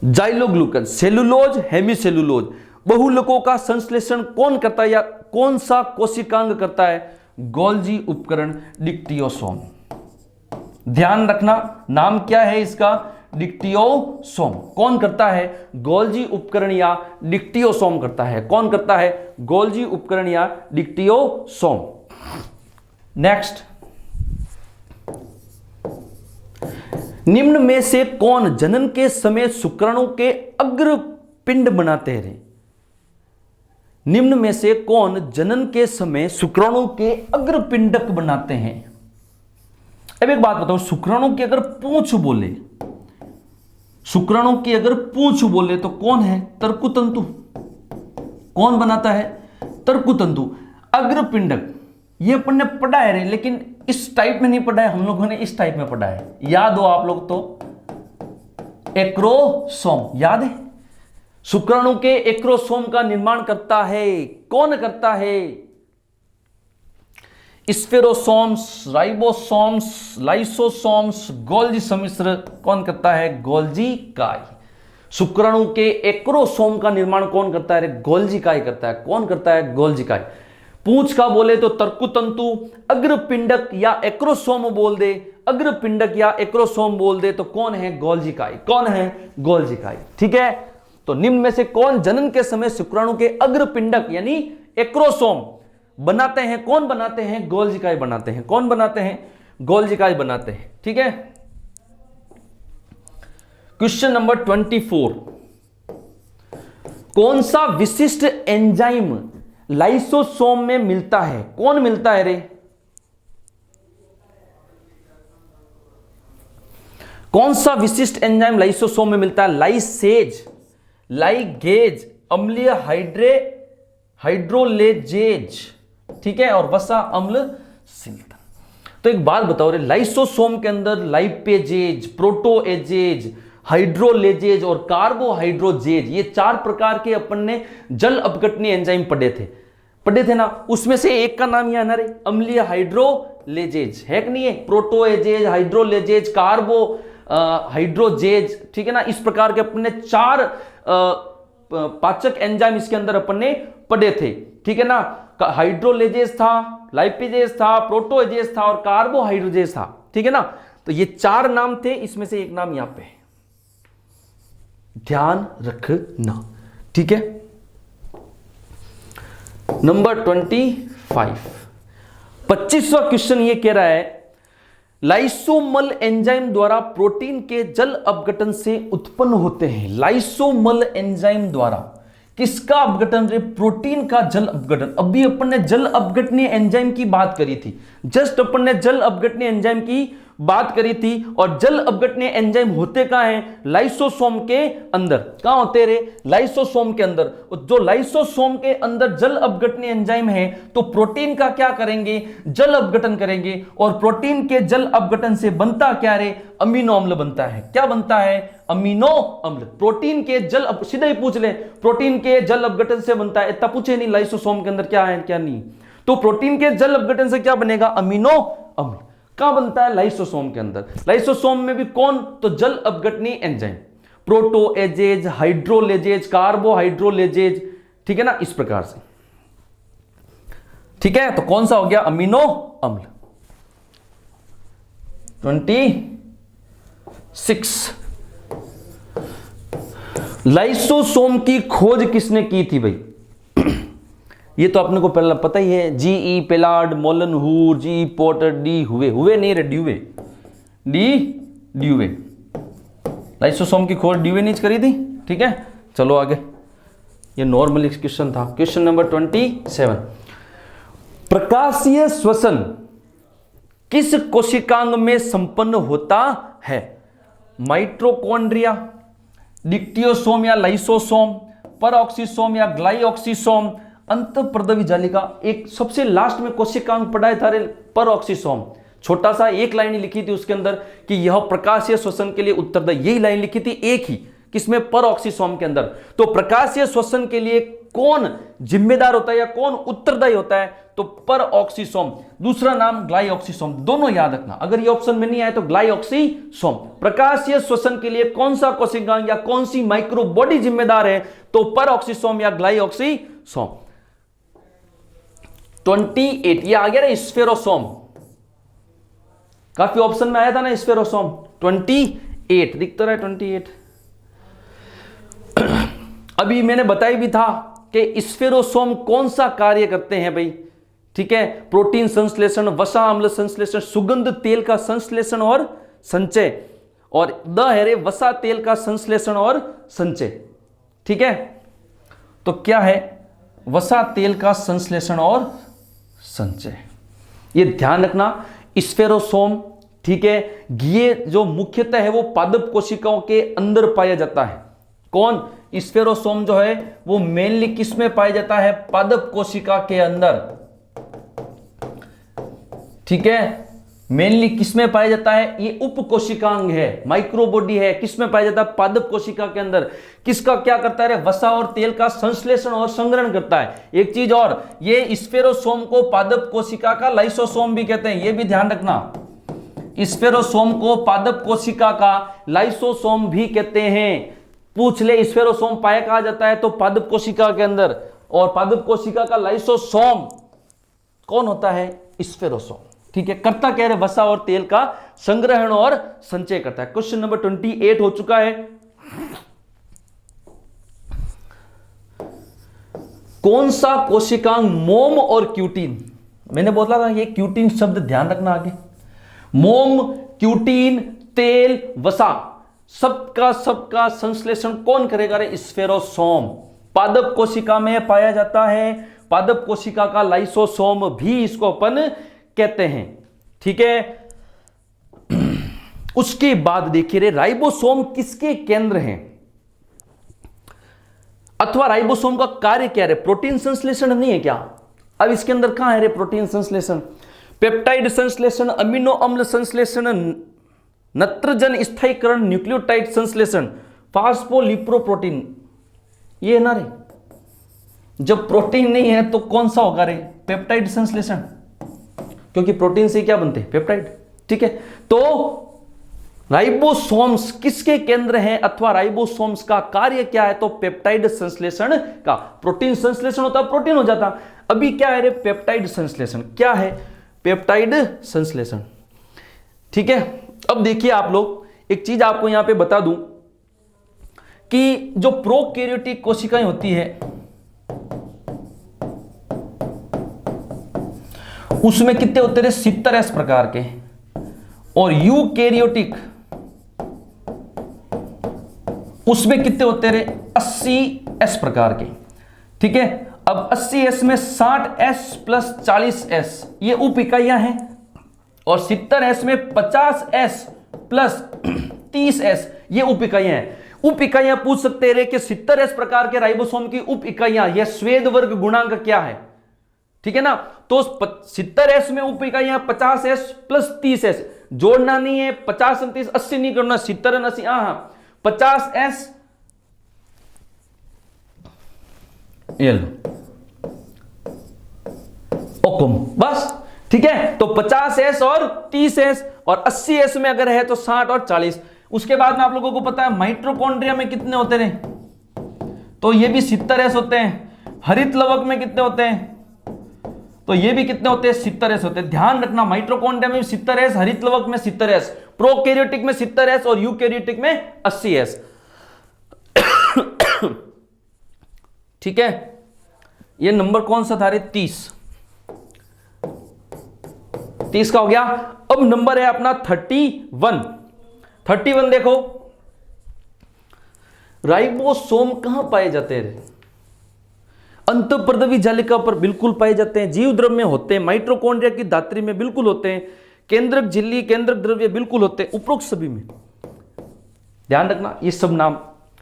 जाइलोग्लूकन, सेल्यूलोज, हेमीसेल्यूलोज बहुलकों का संश्लेषण कौन करता है या कौन सा कोशिकांग करता है? गोल्जी उपकरण, डिक्टियोसोम। ध्यान रखना, नाम क्या है इसका? डिक्टियोसोम। कौन करता है? गोल्जी उपकरण या डिक्टियोसोम करता है। कौन करता है? गोल्जी उपकरण या डिक्टियोसोम। नेक्स्ट, निम्न में से कौन जनन के समय शुक्राणु के अग्र पिंड बनाते हैं? निम्न में से कौन जनन के समय शुक्राणु के अग्र पिंडक बनाते हैं? अब एक बात बताओ, शुक्राणु की अगर पूंछ बोले, शुक्राणु की अगर पूंछ बोले तो कौन है? तर्कुतंतु। कौन बनाता है? तर्कुतंतु। अग्रपिंडक ये अपन ने पढ़ा है रे, लेकिन इस टाइप में नहीं पढ़ा है, हम लोगों ने इस टाइप में पढ़ा है। याद हो आप लोग तो? एक्रोसोम याद है? शुक्राणु के एक्रोसोम का निर्माण करता है, कौन करता है? स्फेरोसोम्स, राइबोसोम्स, लाइसोसोम्स, गोल्जी सम्मिश्र कौन करता है? गोल्जी इकाई। शुक्राणु के एक्रोसोम का निर्माण कौन करता है? गोल्जी काय करता है। कौन करता है? गोल्जी काय। पूंछ का बोले तो तर्कुतंतु, अग्रपिंडक या एक्रोसोम बोल दे, अग्रपिंडक या एक्रोसोम बोल दे तो कौन है? गोल्जी काय। कौन है? गोल्जी काय। ठीक है, तो निम्न में से कौन जनन के समय शुक्राणु के अग्रपिंडक यानी एक्रोसोम बनाते हैं? कौन बनाते हैं? गोल्जी काय बनाते हैं। कौन बनाते हैं? गोल्जी काय बनाते हैं। ठीक है, क्वेश्चन नंबर 24, कौन सा विशिष्ट एंजाइम लाइसोसोम में मिलता है? कौन मिलता है रे? कौन सा विशिष्ट एंजाइम लाइसोसोम में मिलता है? लाइसेज, लाइगेज, अम्लीय हाइड्रोलेजेज, ठीक है, और वसा अम्ल सिंथन। तो एक बात बताओ रे, लाइसोसोम के अंदर लाइपेजेज, प्रोटोएजेज, हाइड्रोलेजेज और कार्बोहाइड्रोजेज, ये 4 प्रकार के अपन ने जल अपघटनीय एंजाइम पढ़े थे ना। उसमें से एक का नाम यह ना रे, अम्लीय हाइड्रोलेजेज है कि नहीं है? प्रोटोएजेज, हाइड्रोलेजेज, कार्बो हाइड्रोजेज, ठीक है ना। इस प्रकार के अपन ने 4 पाचक एंजाइम इसके अंदर अपन ने पढ़े थे, ठीक है ना। हाइड्रोलेजेज था, लाइपेजेज था, प्रोटोएजेज था और कार्बोहाइड्रोजेज था, ठीक है ना। तो ये 4 नाम थे, इसमें से एक नाम यहां पे ध्यान रखना, ठीक है। नंबर 25, 25वां क्वेश्चन ये कह रहा है, लाइसोमल एंजाइम द्वारा प्रोटीन के जल अपघटन से उत्पन्न होते हैं। लाइसोमल एंजाइम द्वारा किसका अपघटन रे? प्रोटीन का जल अपघटन। अभी अपन ने जल अपघटनीय एंजाइम की बात करी थी, जस्ट अपन ने जल अपघटनीय एंजाइम की बात करी थी। और जल अपघटनीय एंजाइम होते कहां हैं? लाइसोसोम के अंदर। कहां होते रे? लाइसोसोम के अंदर। जो लाइसोसोम के अंदर जल अपघटनीय एंजाइम है तो प्रोटीन का क्या करेंगे? जल अपघटन करेंगे। और प्रोटीन के जल अपघटन से बनता क्या रे? अमीनो अम्ल बनता है। क्या बनता है? अमीनो अम्ल। प्रोटीन के जल सीधा ही पूछ ले, प्रोटीन के जल अपघटन से बनता है, इतना पूछे नहीं लाइसोसोम के अंदर क्या है क्या नहीं। तो प्रोटीन के जल अपघटन से क्या बनेगा? अमीनो अम्ल। कहां बनता है? लाइसोसोम के अंदर। लाइसोसोम में भी कौन? तो जल अपघटनीय एंजाइम, प्रोटोएजेज, हाइड्रोलेजेज, कार्बोहाइड्रोलेजेज, ठीक है ना, इस प्रकार से, ठीक है। तो कौन सा हो गया? अमीनो अम्ल। 26, लाइसोसोम की खोज किसने की थी भाई? ये तो अपने को पहला पता ही है, जीई पेलार्ड, मोलनहूर, जी पोर्टर, डी हुए नहीं रे, ड्यूवे, ड्यूवे। लाइसोसोम की खोज ड्यूवे ने करी थी, ठीक है। चलो आगे, ये नॉर्मल क्वेश्चन था। क्वेश्चन नंबर 27, प्रकाशीय श्वसन किस कोशिकांग में संपन्न होता है? माइटोकॉन्ड्रिया, डिक्टियोसोम या लाइसोसोम, परऑक्सीसोम या ग्लाइऑक्सीसोम, अंतःप्रदवी जालिका। एक सबसे लास्ट में कोशिकांग पढ़ाए था रे, परऑक्सीसोम। छोटा सा एक लाइन ही लिखी थी उसके अंदर कि यह प्रकाशीय श्वसन के लिए उत्तरदायी, यही लाइन लिखी थी एक ही, किसमें? परऑक्सीसोम के अंदर। तो प्रकाशीय श्वसन के लिए कौन जिम्मेदार होता है या कौन उत्तरदायी होता है? तो परऑक्सीसोम। दूसरा नाम ग्लाइऑक्सीसोम, दोनों याद रखना। अगर ये ऑप्शन में नहीं आए तो ग्लाइऑक्सीसोम। प्रकाशीय श्वसन के लिए कौन सा कोशिकांग या कौन सी माइक्रोबॉडी जिम्मेदार है? तो परऑक्सीसोम या ग्लाइऑक्सीसोम। 28, ये आ गया ना स्फेरोसोम, काफी ऑप्शन में आया था ना स्फेरोसोम। 28 दिखता रहा है, 28। अभी मैंने बताया भी था कि स्फेरोसोम कौन सा कार्य करते हैं भाई, ठीक है। प्रोटीन संश्लेषण, वसा अम्ल संश्लेषण, सुगंध तेल का संश्लेषण और संचय, और द है रे वसा तेल का संश्लेषण और संचय, ठीक है। तो क्या है? वसा तेल का संश्लेषण और संचय, ये ध्यान रखना। स्फेरोसोम, ठीक है, ये जो मुख्यतः है वो पादप कोशिकाओं के अंदर पाया जाता है। कौन? स्फेरोसोम जो है वो मेनली किस में पाया जाता है? पादप कोशिका के अंदर, ठीक है। मेनली किस में पाया जाता है? ये उप कोशिकांग है, माइक्रोबॉडी है, किस में पाया जाता है? पादप कोशिका के अंदर। किसका क्या करता है? वसा और तेल का संश्लेषण और संग्रहण करता है। एक चीज और, ये स्फेरोसोम को पादप कोशिका का लाइसोसोम भी कहते हैं, ये भी ध्यान रखना। स्फेरोसोम को पादप कोशिका का लाइसोसोम भी कहते हैं, पूछ ले स्फेरोसोम पाया कहा जाता है तो पादप कोशिका के अंदर, और पादप कोशिका का लाइसोसोम कौन होता है? स्फेरोसोम। ठीक है, करता क्या है? वसा और तेल का संग्रहण और संचय करता है। क्वेश्चन नंबर 28 हो चुका है। कौन सा कोशिकांग मोम और क्यूटीन, मैंने बोला था ये क्यूटीन शब्द ध्यान रखना आगे, मोम, क्यूटीन, तेल, वसा, सबका संश्लेषण कौन करेगा रे? स्फेरोसोम। पादप कोशिका में पाया जाता है, पादप कोशिका का लाइसोसोम भी इसको अपन कहते हैं। ठीक है, उसके बाद देखिए रे, राइबोसोम किसके केंद्र हैं अथवा राइबोसोम का कार्य क्या है? प्रोटीन संश्लेषण नहीं है क्या? अब इसके अंदर कहां है रे प्रोटीन संश्लेषण? पेप्टाइड संश्लेषण, अमीनो अम्ल संश्लेषण, नत्रजन स्थायीकरण, न्यूक्लियोटाइड संश्लेषण, फास्फोलिपोप्रोटीन, ये है ना रे। जब प्रोटीन नहीं है तो कौन सा होगा रे? पेप्टाइड संश्लेषण, क्योंकि प्रोटीन से क्या बनते हैं? पेप्टाइड। ठीक है, तो राइबोसोम्स किसके केंद्र हैं अथवा राइबोसोम्स का कार्य क्या है? तो पेप्टाइड संश्लेषण का। प्रोटीन संश्लेषण होता प्रोटीन हो जाता, अभी क्या है रे? पेप्टाइड संश्लेषण। क्या है? पेप्टाइड संश्लेषण। ठीक है, अब देखिए आप लोग, एक चीज आपको यहां पे बता दूं कि जो प्रोकैरियोटिक कोशिकाएं होती है उसमें कितने होते रहे? 70 प्रकार के, और यूकैरियोटिक उसमें कितने होते रहे? 80 प्रकार के। ठीक है, अब 80 में 60 प्लस 40 ये उप इकाइयां हैं, और 70 में 50 प्लस 30 ये उप इकाइयां हैं। उप इकाइयां पूछ सकते हैं कि 70 प्रकार के राइबोसोम की उप इकाइयां, यह स्वेद वर्ग गुणांक क्या है? ठीक है ना, तो 70 में उप इकाइयां 50 प्लस 30 जोड़ना नहीं है, 50 30 80 नहीं करना, 70 80, हाँ 50 ये लो ओकुम, बस। ठीक है, तो 50 और 30 और 80 में अगर है तो 60 और 40। उसके बाद में आप लोगों को पता है माइटोकॉन्ड्रिया में कितने होते रहे? तो ये भी 70 होते हैं। हरित लवक में कितने होते हैं? तो ये भी कितने होते हैं? 70 होते हैं। ध्यान रखना, माइटोकॉन्ड्रिया में 70, हरित लवक में 70, प्रोकैरियोटिक में 70 और यूकैरियोटिक में 80। ठीक है, ये नंबर कौन सा था रे? 30 का हो गया। अब नंबर है अपना 31 देखो, राइबोसोम कहां पाए जाते हैं? अंतःपर्दवी जालिका पर बिल्कुल पाए जाते हैं, जीव द्रव में होते हैं, माइटोकॉन्ड्रिया की धात्री में बिल्कुल होते हैं, केंद्रक झिल्ली, केंद्रक द्रव्य बिल्कुल होते हैं, उपरोक्त सभी में। ध्यान रखना, ये सब नाम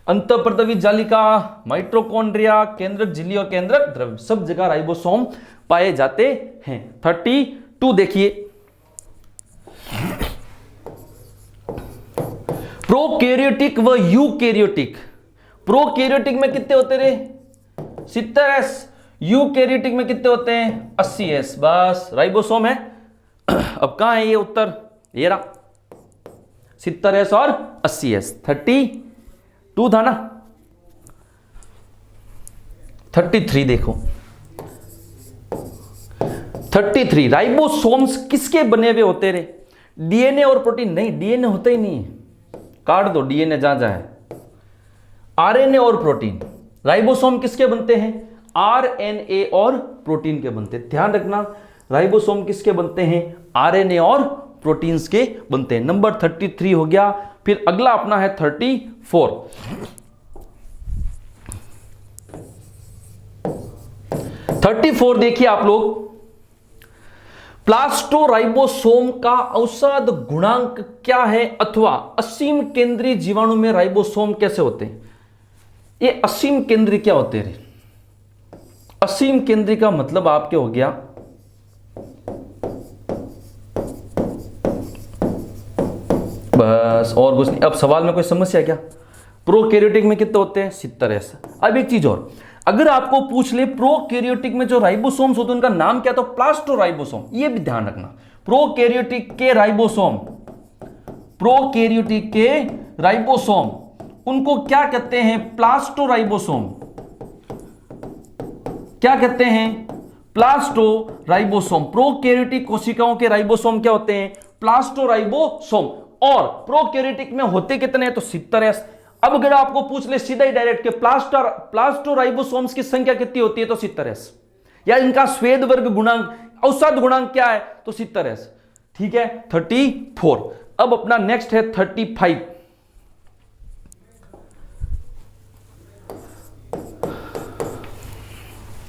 अंतःपर्दवी जालिका, माइटोकॉन्ड्रिया, केंद्रक झिल्ली और केंद्रक द्रव्य, सब जगह राइबोसोम पाए जाते हैं। 32 देखिए, प्रोकैरियोटिक व यूकैरियोटिक। प्रोकैरियोटिक में कितने होते रहे? 70। यूकैरियोटिक में कितने होते हैं? 80। बस राइबोसोम है। अब कहां है ये उत्तर? ये रहा, 70 और 80। 32 था ना। 33 देखो, 33 राइबोसोम्स किसके बने हुए होते रहे? डीएनए और प्रोटीन नहीं, डीएनए होता ही नहीं, काट दो डीएनए जहां जहां है। आरएनए और प्रोटीन। राइबोसोम किसके बनते हैं? आरएनए और प्रोटीन के बनते हैं। ध्यान रखना, राइबोसोम किसके बनते हैं? आरएनए और प्रोटीन्स के बनते हैं। नंबर 33 हो गया। फिर अगला अपना है 34। 34 देखिए आप लोग, प्लास्टोराइबोसोम का औसत गुणांक क्या है अथवा असीम केंद्रीय जीवाणु में राइबोसोम कैसे होते हैं? ये असीम केंद्रीय क्या होते हैं? असीम केंद्रीय का मतलब आपके हो गया बस, और कुछ नहीं। अब सवाल में कोई समस्या क्या? प्रोकैरियोटिक में कितने होते हैं? 70। अब एक चीज और, अगर आपको पूछ ले प्रोकैरियोटिक में जो राइबोसोम्स होते हैं उनका नाम क्या, तो प्लास्टोराइबोसोम। ये भी ध्यान रखना, प्रोकैरियोटिक के राइबोसोम, प्रोकैरियोटिक के राइबोसोम उनको क्या कहते हैं? प्लास्टोराइबोसोम। क्या कहते हैं? प्लास्टोराइबोसोम। प्रोकैरियोटिक कोशिकाओं के राइबोसोम क्या होते हैं? प्लास्टोराइबोसोम। और प्रोकैरियोटिक में होते कितने हैं? तो 70s। अब अगर आपको पूछ ले सीधा ही डायरेक्ट के प्लास्टोराइबोसोम्स की संख्या कितनी होती है? तो 70s। या इनका स्वेद वर्ग गुणांक, औसत गुणांक क्या है? तो 70s। ठीक है, 34। अब अपना नेक्स्ट है 35।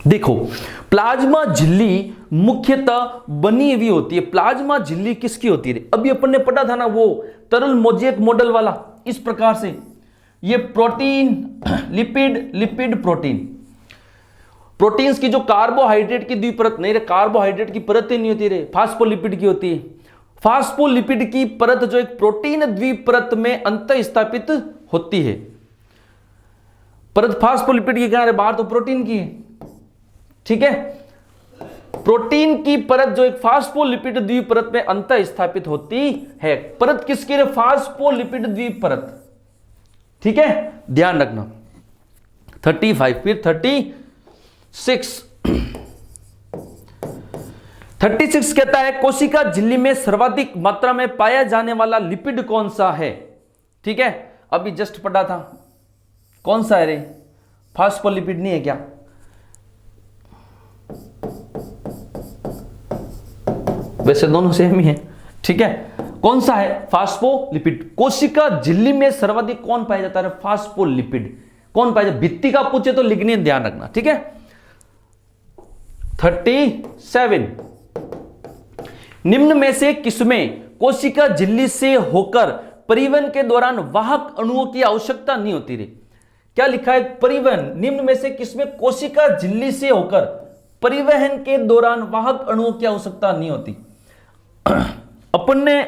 देखो, प्लाज्मा झिल्ली मुख्यतः बनी हुई होती है। प्लाज्मा झिल्ली किसकी होती है? अभी अपन ने पढ़ा था ना वो तरल मोज़ेक मॉडल वाला, इस प्रकार से ये प्रोटीन, लिपिड प्रोटीन। प्रोटीन्स की जो कार्बोहाइड्रेट की द्विपरत नहीं रे, कार्बोहाइड्रेट की परत ही नहीं होती रे, फास्फोलिपिड की होती है। फास्फोलिपिड की परत जो एक प्रोटीन द्विपरत में अंतः स्थापित होती है। परत फास्फोलिपिड की कहां है? बाहर तो प्रोटीन की है। ठीक है, प्रोटीन की परत जो एक फास्फोलिपिड द्विपरत में अंतः स्थापित होती है। परत किसकी है? फास्फोलिपिड द्विपरत। ठीक है, ध्यान रखना। 35। फिर 36। 36 कहता है कोशिका झिल्ली में सर्वाधिक मात्रा में पाया जाने वाला लिपिड कौन सा है? ठीक है, अभी जस्ट पढ़ा था। कौन सा है रे? फास्फोलिपिड नहीं है क्या? वैसे दोनों सेम ही है। ठीक है, कौन सा है? फास्फोलिपिड। कोशिका झिल्ली में सर्वाधिक कौन पाया जाता है? फास्फोलिपिड। कौन पाया जाता? भित्ति का पूछे तो लिग्निन, ध्यान रखना। ठीक है, 37। निम्न में से किसमें कोशिका झिल्ली से होकर परिवहन के दौरान वाहक अणुओं की आवश्यकता नहीं होती रे? क्या लिखा है? परिवहन। निम्न में से किसमें कोशिका झिल्ली से होकर परिवहन के दौरान वाहक अणुओं की आवश्यकता नहीं होती? अपन ने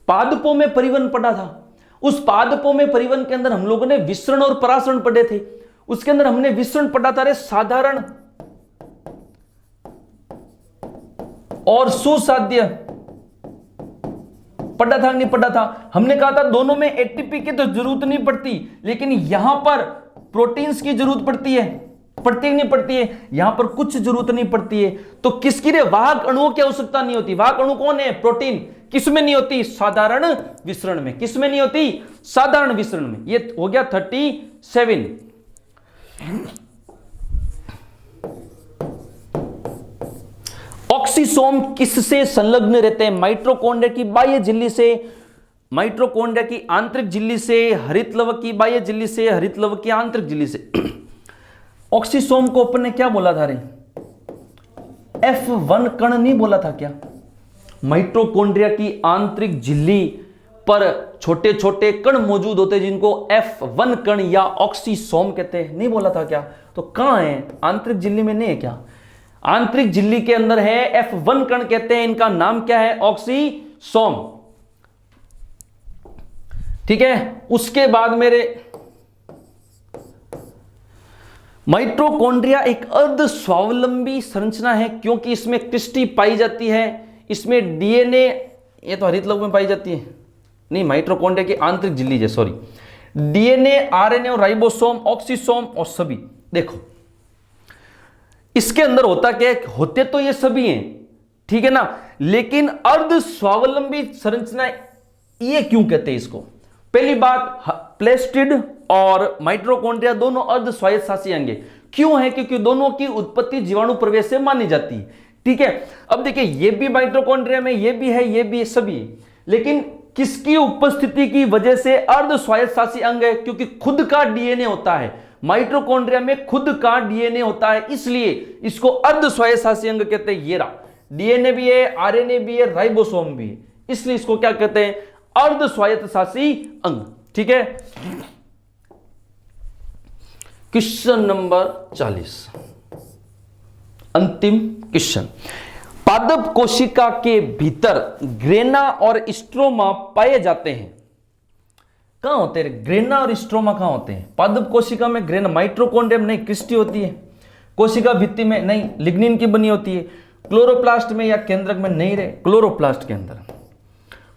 पादपों में परिवहन पढ़ा था। उस पादपों में परिवहन के अंदर हम लोगों ने विसरण और परासरण पढ़े थे। उसके अंदर हमने विसरण पढ़ा था रे साधारण और सुसाध्य। पढ़ा था नहीं पढ़ा था? हमने कहा था दोनों में एटीपी की तो जरूरत नहीं पड़ती, लेकिन यहां पर प्रोटीन्स की जरूरत पड़ती है। पड़ती है नहीं पड़ती है? यहां पर कुछ जरूरत नहीं पड़ती है। तो किसकी रे? वाहक अणुओं की आवश्यकता नहीं होती। वाहक अणु कौन है? प्रोटीन। किसमें नहीं होती? साधारण विसरण में। किसमें नहीं होती? साधारण विसरण में। ये हो गया 37। ऑक्सीसोम किससे संलग्न रहते हैं? माइटोकॉन्ड्रिया की बाह्य झिल्ली से, माइटोकॉन्ड्रिया की आंतरिक झिल्ली से, हरितलवक की बाह्य झिल्ली से, हरितलवक की आंतरिक झिल्ली से। ऑक्सीसोम को अपन ने क्या बोला था रे? F1 कण नहीं बोला था क्या? माइटोकॉन्ड्रिया की आंतरिक झिल्ली पर छोटे छोटे कण मौजूद होते हैं जिनको F1 कण या ऑक्सीसोम कहते हैं, नहीं बोला था क्या? तो कहां है? आंतरिक झिल्ली में नहीं है क्या? आंतरिक झिल्ली के अंदर है, F1 कण कहते हैं। इनका नाम क्या है? ऑक्सीसोम। ठीक है, उसके बाद मेरे माइटोकॉन्ड्रिया एक अर्ध स्वावलंबी संरचना है क्योंकि इसमें क्रिस्टी पाई जाती है, इसमें डीएनए, ये तो हरितलवक में पाई जाती है, नहीं माइटोकॉन्ड्रिया की आंतरिक झिल्ली है, सॉरी, डीएनए, आरएनए और राइबोसोम, ऑक्सीसोम और सभी। देखो इसके अंदर होता क्या है? होते तो ये सभी हैं, ठीक है ना, लेकिन अर्ध स्वावलंबी संरचना ये क्यों कहते हैं इसको? पहली बात, प्लेस्टिड और माइटोकॉन्ड्रिया दोनों अर्ध स्वायत्तशासी अंग हैं। क्यों है? क्योंकि दोनों की उत्पत्ति जीवाणु प्रवेश से मानी जाती है। ठीक है, अब देखिए ये भी माइटोकॉन्ड्रिया में, ये भी है, ये भी है, सभी, लेकिन किसकी उपस्थिति की वजह से अर्ध स्वायत्तशासी अंग है? क्योंकि खुद का डीएनए होता है माइटोकॉन्ड्रिया में, खुद का डीएनए होता है, इसलिए इसको अर्ध स्वायत्तशासी अंग कहते हैं। ये रहा, डीएनए भी है, आरएनए भी है, राइबोसोम भी है, इसलिए इसको क्या कहते हैं? अर्ध स्वायत्तशासी अंग। ठीक है, क्वेश्चन नंबर 40, अंतिम क्वेश्चन। पादप कोशिका के भीतर ग्रेना और स्ट्रोमा पाए जाते हैं। कहां होते हैं ग्रेना और स्ट्रोमा? कहां होते हैं? पादप कोशिका में ग्रेना, माइटोकॉन्ड्रिया में नहीं, क्रिस्टी होती है, कोशिका भित्ति में नहीं, लिग्निन की बनी होती है, क्लोरोप्लास्ट में या केंद्रक में नहीं रहे, क्लोरोप्लास्ट के अंदर।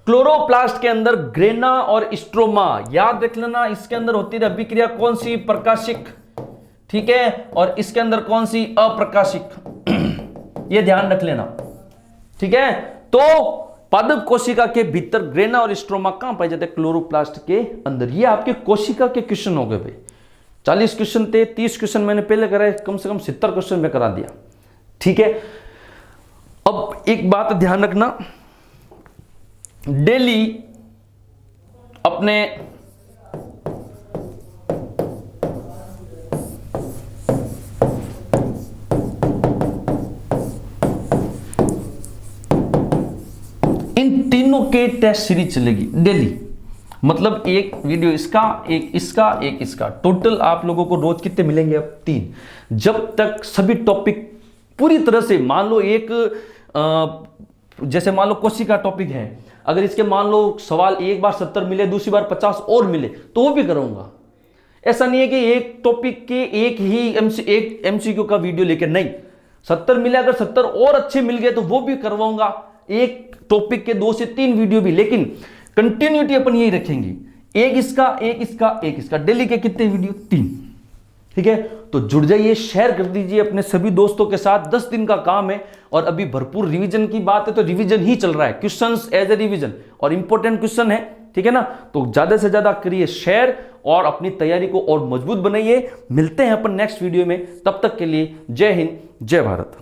क्लोरोप्लास्ट के अंदर ग्रेना और स्ट्रोमा, याद रख लेना, इसके अंदर होती है अभिक्रिया कौन सी, प्रकाशिक, ठीक है, और इसके अंदर कौन सी, अप्रकाशिक। ये ध्यान रख लेना, ठीक है। तो पादप कोशिका के भीतर ग्रेना और स्ट्रोमा कहां पाए जाते हैं, क्लोरोप्लास्ट के अंदर। ये आपके कोशिका के क्वेश्चन हो गए भाई। 40 क्वेश्चन थे, 30 क्वेश्चन मैंने पहले कराए, कम से कम 70 क्वेश्चन में करा दिया, ठीक है। अब एक बात ध्यान रखना, डेली अपने इन तीनों के टेस्ट सीरीज चलेगी डेली, मतलब एक वीडियो इसका, एक इसका, एक इसका, टोटल आप लोगों को रोज कितने मिलेंगे, अब 3। जब तक सभी टॉपिक पूरी तरह से, मान लो एक जैसे मान लो कोशिका टॉपिक है, अगर इसके मान लो सवाल एक बार 70 मिले, दूसरी बार 50 और मिले तो वो भी करूंगा। ऐसा नहीं है कि एक टॉपिक के एक ही एमसीक्यू का वीडियो लेकर, नहीं, 70 मिले, अगर 70 और अच्छे मिल गए तो वो भी करवाऊंगा, एक टॉपिक के 2 से 3 वीडियो भी, लेकिन कंटिन्यूटी अपन यही रखेंगे, एक इसका, एक इसका, एक इसका, डेली के कितने वीडियो, 3, ठीक है। तो जुड़ जाइए, शेयर कर दीजिए अपने सभी दोस्तों के साथ। 10 दिन का काम है और अभी भरपूर रिवीजन की बात है, तो रिवीजन ही चल रहा है, क्वेश्चंस एज ए रिवीजन, और इंपॉर्टेंट क्वेश्चन है, ठीक है ना। तो ज्यादा से ज्यादा करिए शेयर और अपनी तैयारी को और मजबूत बनाइए। मिलते हैं अपन नेक्स्ट वीडियो में, तब तक के लिए जय हिंद, जय भारत।